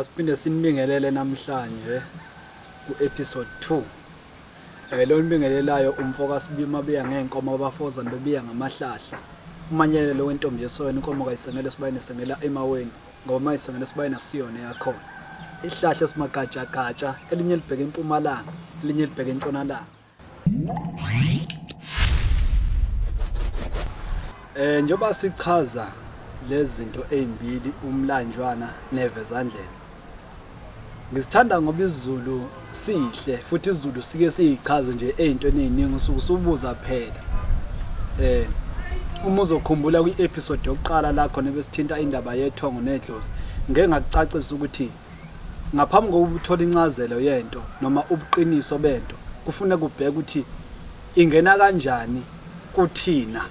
Siphinde sinibingelele namhlanje ku-episode 2. Lo nibingelelayo umfoka Sibima beya ngenkomo abafoza bebiya ngamahlahla. Umanyelelo wentombi yesona inkomo kayisengele sibayini sengela emaweni ngoba mayisengele sibayini akusiyona yakhona. Ihlahla esimagatsha gatsha elinye libheke empumalanga elinye libheke entshonalanga. Njoba sichaza lezi zinto ezimbili umlanjwana nevezandlela. Ngisithanda ngoba isiZulu sihle futhi isiZulu sike siyichaze nje ezintweni eziningi usubuza phela. Uma uzokhumbula kwi-episode yokuqala la khona besithinta indaba yethongo nedlozi, ngeke ngakucacisa ukuthi ngaphambi kokuba uthole incazelo yento noma ubuqiniso bento kufuneka kubheke ukuthi ingena kanjani kuthina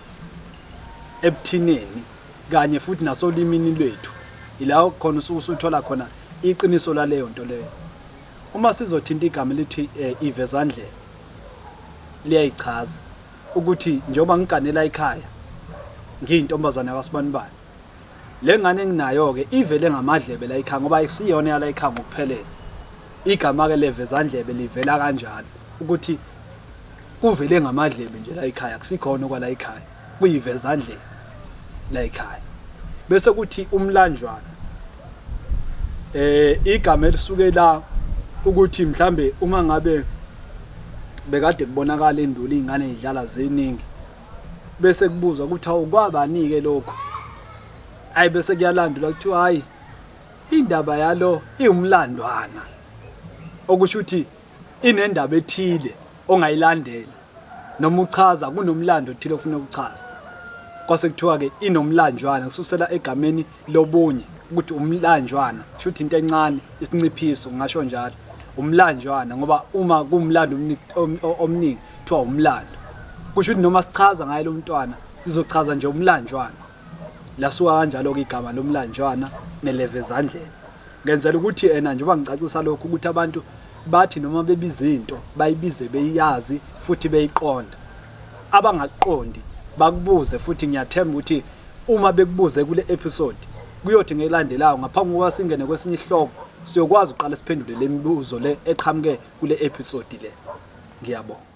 ebuthineni kanye futhi nasolimini lwethu. Ilawo khona usuthola khona iqiniso laleyo nto leyo. Uma sizothinta igama lithi ivezandlela liyayichaza ukuthi njengoba ngiganela ekhaya ngiyintombazana yaSibanibani, le ngane enginayo ke ivele ngamadlebe la ekhaya ngoba ayisiyona yala ekhaya ngokuphelele. Igama ke levezandlebe livela kanjalo ukuthi kuvele ngamadlebe nje la ekhaya, akusikhona kwala ekhaya, kuyivezandlela la ekhaya. Bese kuthi umlanjwana igama elisuke la ukuthi mhlambe uma ngabe bekade kubonakala endulo izingane ezidlala zeningi bese kubuzwa ukuthi awukwabani ke lokho, hayi bese kuyalandula ukuthi hayi indaba yalo iumlandwana, okusho ukuthi inendaba ethile ongayilandela noma uchaza kunomlando othile ofuna ukuchaza. Kwase kuthiwa ke inomlanjwana kususela egameni lobunye ukuthi umlanjwana shuthi into encane isinciphiso ngisho njalo umlanjwana ngoba uma kumlando omningi kuthiwa umlando. Kusho ukuthi noma sichaza ngaye lo mntwana sizochaza nje umlanjwana. Lasuka kanjalo ke igama lomlanjwana nelevezandlela. Ngenzela ukuthi njengoba ngicacisa lokho ukuthi abantu bathi noma bebiza into bayibize beyazi futhi beyiqonda. Abangaqondi bakubuze futhi ngiyathemba ukuthi uma bekubuze kule episode kuyothi ngelandelayo ngaphambi kokuba singene kwesinye isihloko siyokwazi uqala siphendule le mibuzo le eqhamuke kule episode le. Ngiyabonga.